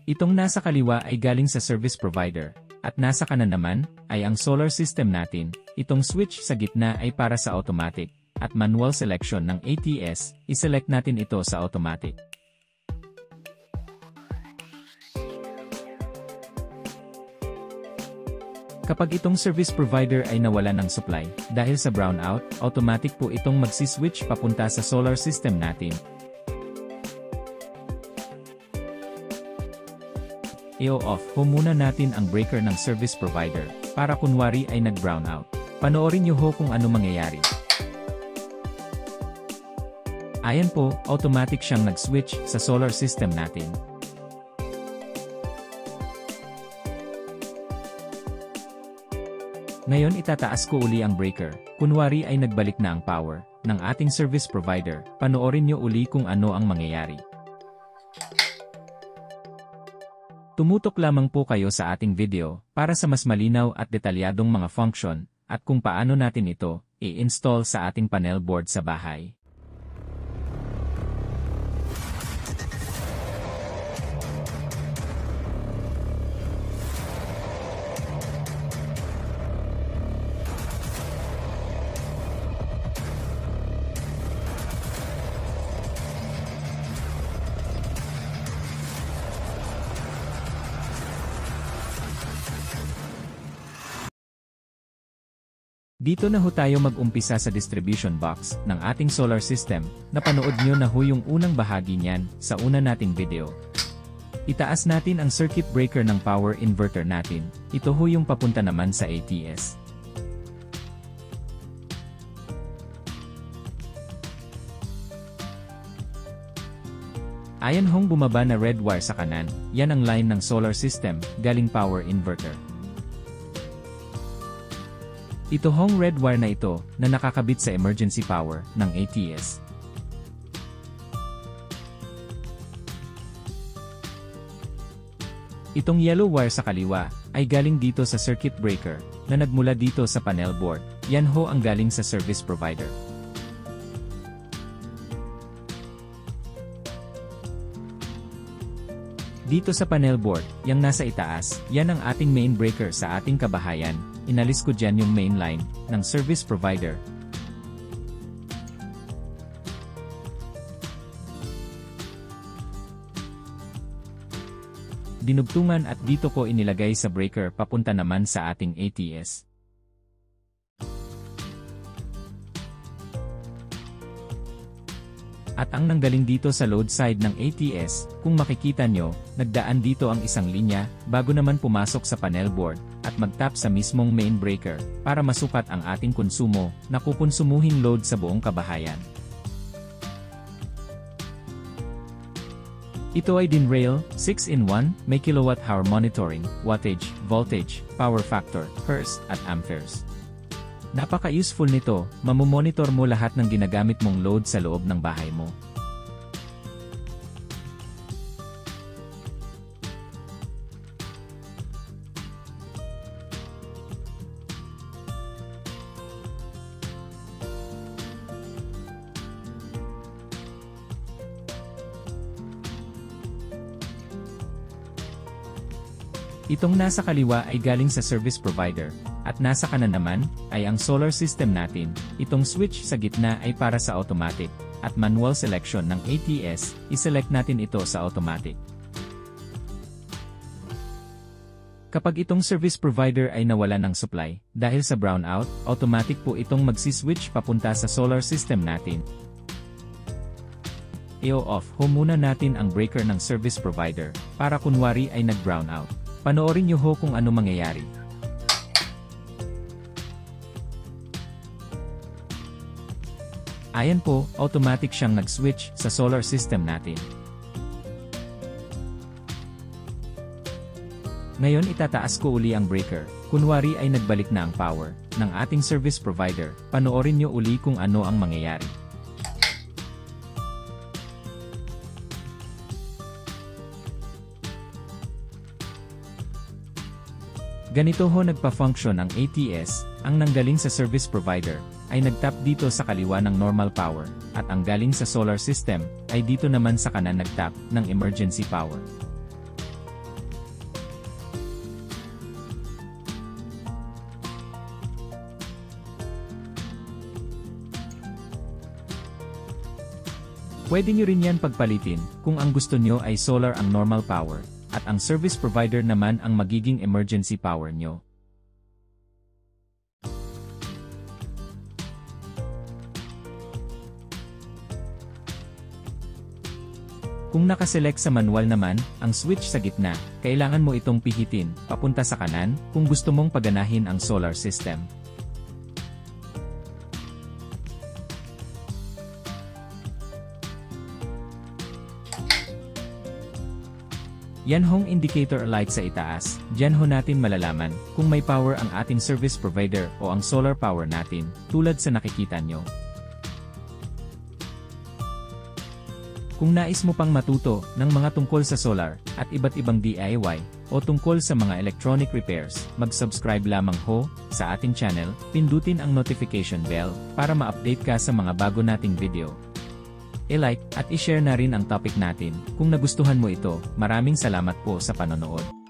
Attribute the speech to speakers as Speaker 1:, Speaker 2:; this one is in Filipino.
Speaker 1: Itong nasa kaliwa ay galing sa service provider, at nasa kanan naman ay ang solar system natin. Itong switch sa gitna ay para sa automatic, at manual selection ng ATS, iselect natin ito sa automatic. Kapag itong service provider ay nawala ng supply, dahil sa brownout, automatic po itong magsiswitch papunta sa solar system natin. I-off ho muna natin ang breaker ng service provider, para kunwari ay nag-brownout. Panoorin nyo ho kung ano mangyayari. Ayan po, automatic siyang nag-switch sa solar system natin. Ngayon itataas ko uli ang breaker, kunwari ay nagbalik na ang power ng ating service provider. Panoorin nyo uli kung ano ang mangyayari. Tumutok lamang po kayo sa ating video para sa mas malinaw at detalyadong mga function at kung paano natin ito i-install sa ating panel board sa bahay. Dito na ho tayo mag-umpisa sa distribution box ng ating solar system. Napanood nyo na ho yung unang bahagi niyan sa una nating video. Itaas natin ang circuit breaker ng power inverter natin. Ito ho yung papunta naman sa ATS. Ayan hong bumaba na red wire sa kanan, yan ang line ng solar system, galing power inverter. Ito hong red wire na ito na nakakabit sa emergency power ng ATS. Itong yellow wire sa kaliwa ay galing dito sa circuit breaker na nagmula dito sa panel board. Yan ho ang galing sa service provider. Dito sa panel board, yang nasa itaas, yan ang ating main breaker sa ating kabahayan. Inalis ko dyan yung main line ng service provider. Dinugtungan at dito ko inilagay sa breaker papunta naman sa ating ATS. At ang nanggaling dito sa load side ng ATS, kung makikita nyo, nagdaan dito ang isang linya, bago naman pumasok sa panel board, at mag-tap sa mismong main breaker, para masukat ang ating konsumo, na kukonsumuhin load sa buong kabahayan. Ito ay DinRail, 6-in-1, may kilowatt-hour monitoring, wattage, voltage, power factor, hertz, at amperes. Napaka-useful nito, mamomonitor mo lahat ng ginagamit mong load sa loob ng bahay mo. Itong nasa kaliwa ay galing sa service provider, at nasa kanan naman ay ang solar system natin. Itong switch sa gitna ay para sa automatic, at manual selection ng ATS, iselect natin ito sa automatic. Kapag itong service provider ay nawala ng supply, dahil sa brownout, automatic po itong magsiswitch papunta sa solar system natin. I-off ho muna natin ang breaker ng service provider, para kunwari ay nag-brownout. Panoorin nyo ho kung ano mangyayari. Ayan po, automatic siyang nag-switch sa solar system natin. Ngayon itataas ko uli ang breaker, kunwari ay nagbalik na ang power ng ating service provider. Panoorin nyo uli kung ano ang mangyayari. Ganito ho nagpa-function ang ATS, ang nanggaling sa service provider, ay nagtap dito sa kaliwa ng normal power, at ang galing sa solar system, ay dito naman sa kanan nagtap ng emergency power. Pwede nyo rin yan pagpalitin kung ang gusto nyo ay solar ang normal power, at ang service provider naman ang magiging emergency power nyo. Kung nakaselect sa manual naman, ang switch sa gitna, kailangan mo itong pihitin, papunta sa kanan, kung gusto mong paganahin ang solar system. Yan hong indicator light sa itaas, dyan ho natin malalaman kung may power ang ating service provider o ang solar power natin, tulad sa nakikita nyo. Kung nais mo pang matuto ng mga tungkol sa solar at iba't ibang DIY o tungkol sa mga electronic repairs, mag-subscribe lamang ho sa ating channel, pindutin ang notification bell para ma-update ka sa mga bago nating video. I-like at i-share na rin ang topic natin kung nagustuhan mo ito. Maraming salamat po sa panonood.